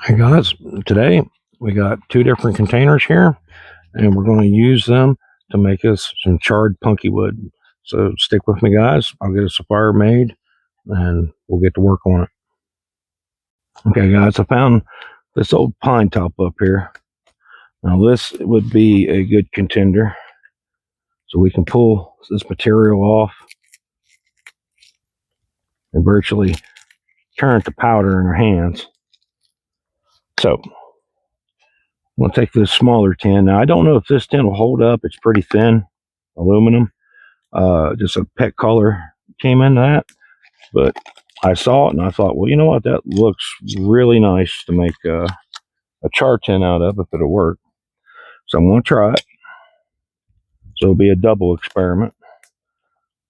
Hey guys, today we got two different containers here and we're going to use them to make us some charred punky wood. So stick with me guys, I'll get us a fire made and we'll get to work on it. Okay guys, I found this old pine top up here. Now this would be a good contender. So we can pull this material off and virtually turn it to powder in our hands. So we'll take this smaller tin. Now I don't know if this tin will hold up, it's pretty thin aluminum. Just a pet color came in that, but I saw it and I thought, well, you know what, that looks really nice to make a char tin out of if it'll work. So I'm going to try it. So it'll be a double experiment.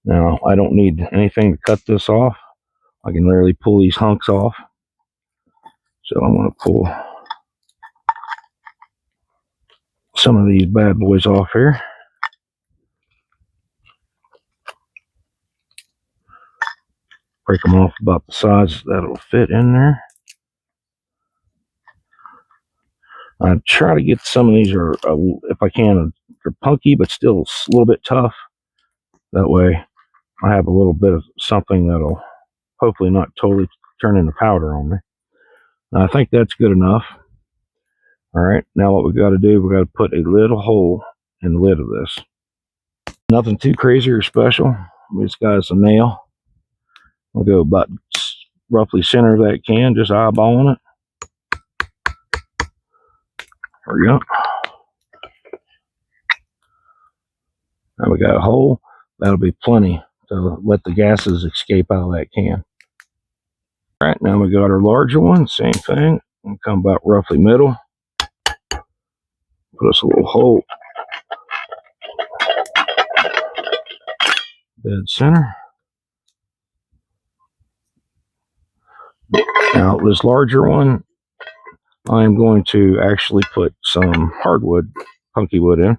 Now I don't need anything to cut this off. I can literally pull these hunks off. So I'm going to pull some of these bad boys off here. Break them off about the size that'll fit in there. I try to get some of these, or if I can, they're punky but still a little bit tough. That way I have a little bit of something that'll hopefully not totally turn into powder on me. Now, I think that's good enough. All right, now what we got to do, we got to put a little hole in the lid of this. Nothing too crazy or special. We just got us a nail. We'll go about roughly center of that can, just eyeballing it. There we go. Now we got a hole. That'll be plenty to let the gases escape out of that can. All right, now we got our larger one, same thing. We'll come about roughly middle. Put us a little hole dead center. Now this larger one, I'm going to actually put some hardwood, punky wood in,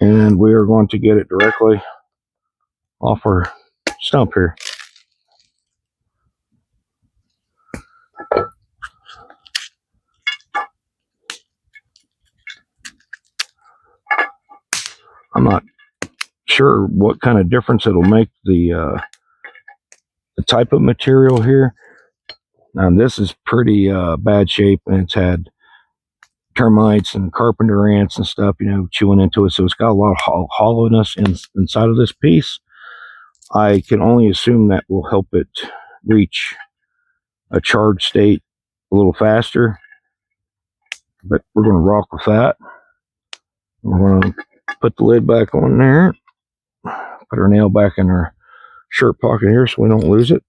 and we are going to get it directly off our stump here. I'm not sure what kind of difference it'll make the type of material here. Now this is pretty bad shape, and it's had termites and carpenter ants and stuff, chewing into it. So it's got a lot of hollowness inside of this piece. I can only assume that will help it reach a charred state a little faster. But we're going to rock with that. We're going to put the lid back on there. Put our nail back in our shirt pocket here so we don't lose it.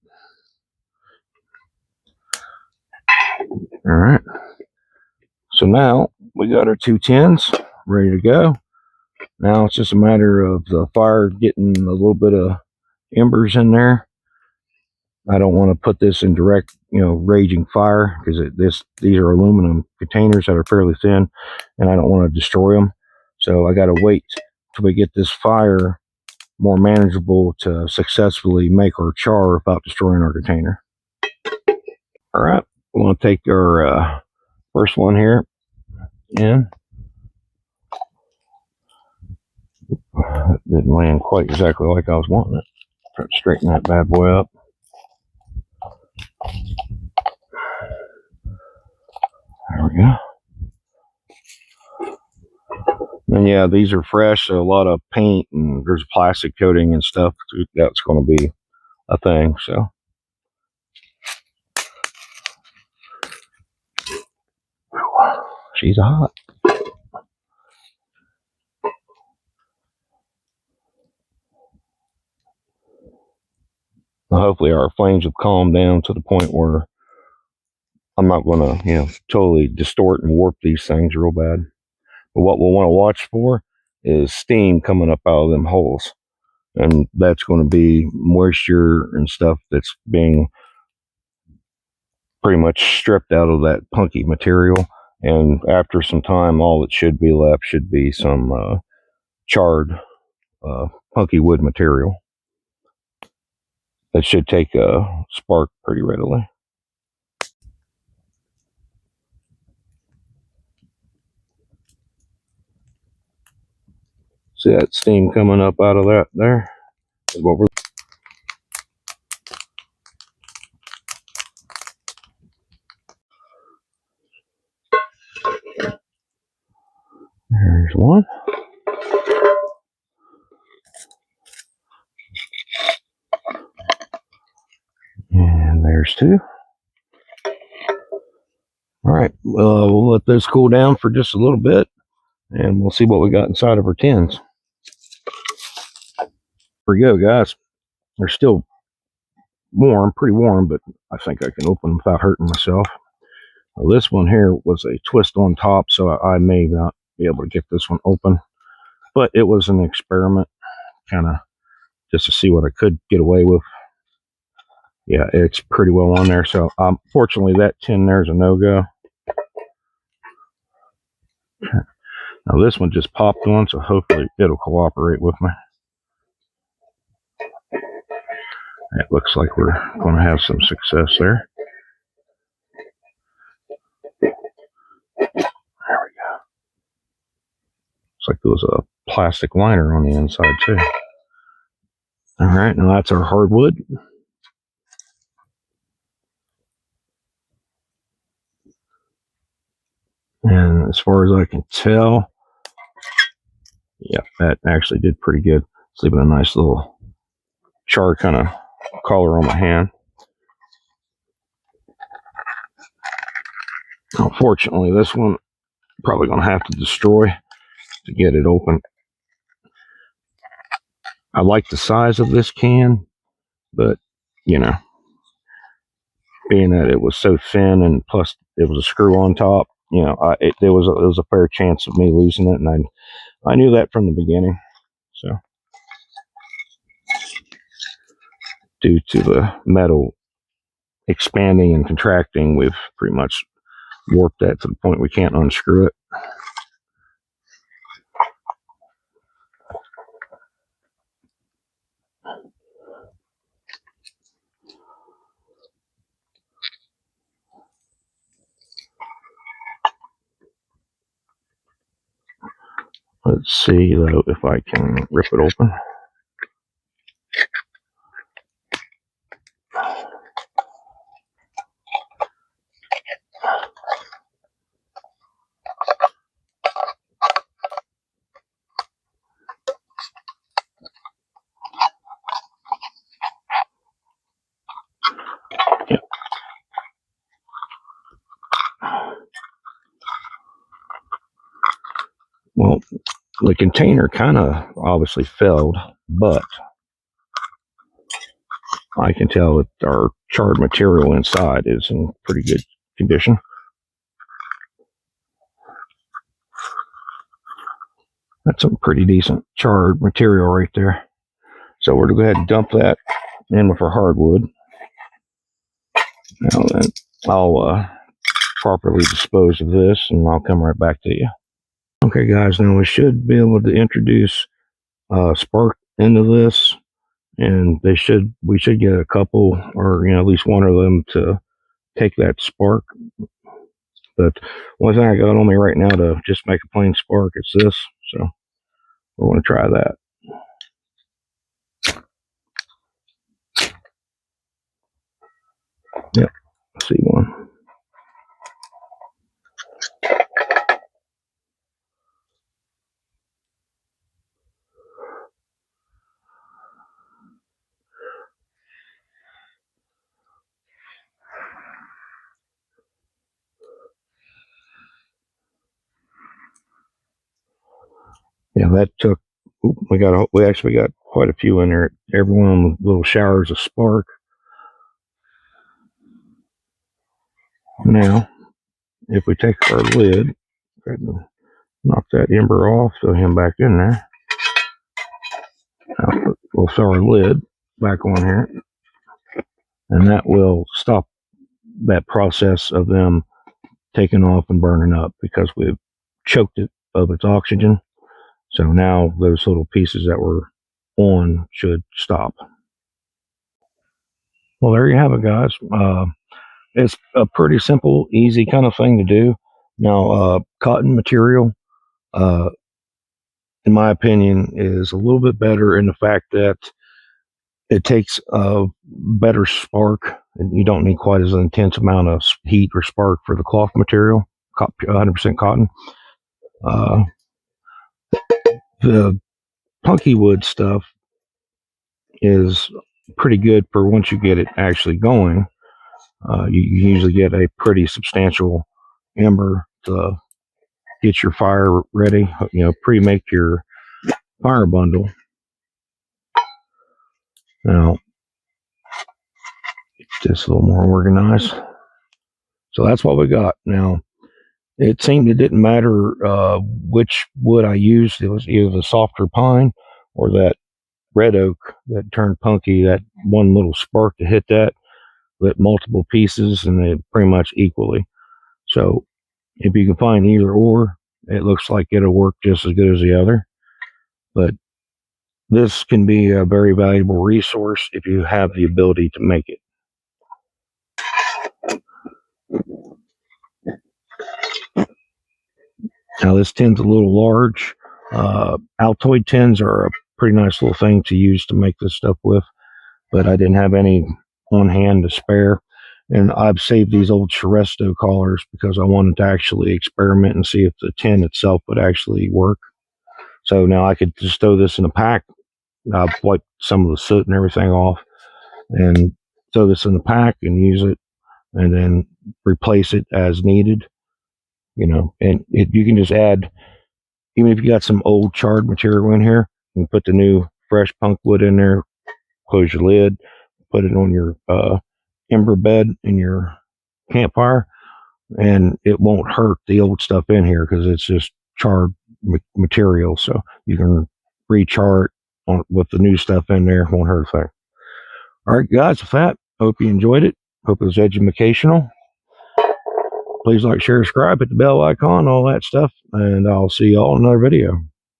All right. So now we got our two tins ready to go. Now it's just a matter of the fire getting a little bit of embers in there. I don't want to put this in direct, raging fire, because these are aluminum containers that are fairly thin, and I don't want to destroy them. So I got to wait till we get this fire more manageable to successfully make our char without destroying our container. All right, we're going to take our first one here in. Didn't land quite exactly like I was wanting it. Try to straighten that bad boy up. There we go. And yeah, these are fresh, so a lot of paint and there's plastic coating and stuff that's going to be a thing. So she's hot. Now, hopefully our flames have calmed down to the point where I'm not going to, totally distort and warp these things real bad. But what we'll want to watch for is steam coming up out of them holes. And that's going to be moisture and stuff that's being pretty much stripped out of that punky material. And after some time, all that should be left should be some charred punky wood material that should take a spark pretty readily. See that steam coming up out of that there? That's what we're There's one. And there's two. All right, we'll let those cool down for just a little bit, and we'll see what we got inside of our tins. Here we go, guys. They're still warm, pretty warm, but I think I can open them without hurting myself. Well, this one here was a twist on top, so I may not be able to get this one open, but it was an experiment, kind of just to see what I could get away with. Yeah, it's pretty well on there. So fortunately, that tin there's a no-go. Now this one just popped on, so hopefully it'll cooperate with me. It looks like we're going to have some success there. There we go. Looks like there was a plastic liner on the inside too. All right, now that's our hardwood. And as far as I can tell, yeah, that actually did pretty good. It's leaving a nice little char kind of color on my hand. Unfortunately, this one I'm probably going to have to destroy to get it open. I like the size of this can, but you know, being that it was so thin and plus it was a screw on top, you know, there was a fair chance of me losing it, and I knew that from the beginning. So due to the metal expanding and contracting, we've pretty much warped that to the point we can't unscrew it. Let's see though if I can rip it open. Yep. Well, the container kind of obviously failed, but I can tell that our charred material inside is in pretty good condition. That's some pretty decent charred material right there. So we're going to go ahead and dump that in with our hardwood. Now then, I'll properly dispose of this, and I'll come right back to you. Okay, guys, now we should be able to introduce spark into this, and we should get a couple, or at least one of them to take that spark. But one thing I got on me right now to just make a plain spark is this, so we're going to try that. Yep, I see one. Yeah, that took. We actually got quite a few in there. Every one of them little showers of spark. Now, if we take our lid, knock that ember off, throw him back in there. Now, we'll throw our lid back on here, and that will stop that process of them taking off and burning up because we've choked it of its oxygen. So now those little pieces that were on should stop. Well, there you have it, guys. It's a pretty simple, easy kind of thing to do. Now, cotton material in my opinion, is a little bit better in the fact that it takes a better spark, and you don't need quite as intense amount of heat or spark for the cloth material, 100% cotton. The punky wood stuff is pretty good for once you get it actually going. You usually get a pretty substantial ember to get your fire ready. Pre-make your fire bundle. Now, just a little more organized. So that's what we got. Now, it seemed it didn't matter which wood I used. It was either the softer pine or that red oak that turned punky. That one little spark to hit that lit multiple pieces, and they pretty much equally. So if you can find either or, it looks like it'll work just as good as the other. But this can be a very valuable resource if you have the ability to make it. Now, this tin's a little large. Altoid tins are a pretty nice little thing to use to make this stuff with, but I didn't have any on hand to spare. And I've saved these old Charesto collars because I wanted to actually experiment and see if the tin itself would actually work. So now I could just throw this in a pack. I've wiped some of the soot and everything off and throw this in the pack and use it, and then replace it as needed. And you can just add, even if you got some old charred material in here, you can put the new fresh punk wood in there, close your lid, put it on your ember bed in your campfire, and it won't hurt the old stuff in here because it's just charred material. So you can re-char it with the new stuff in there. It won't hurt a thing. All right, guys, with that, hope you enjoyed it. Hope it was educational. Please like, share, subscribe, hit the bell icon, all that stuff, and I'll see you all in another video.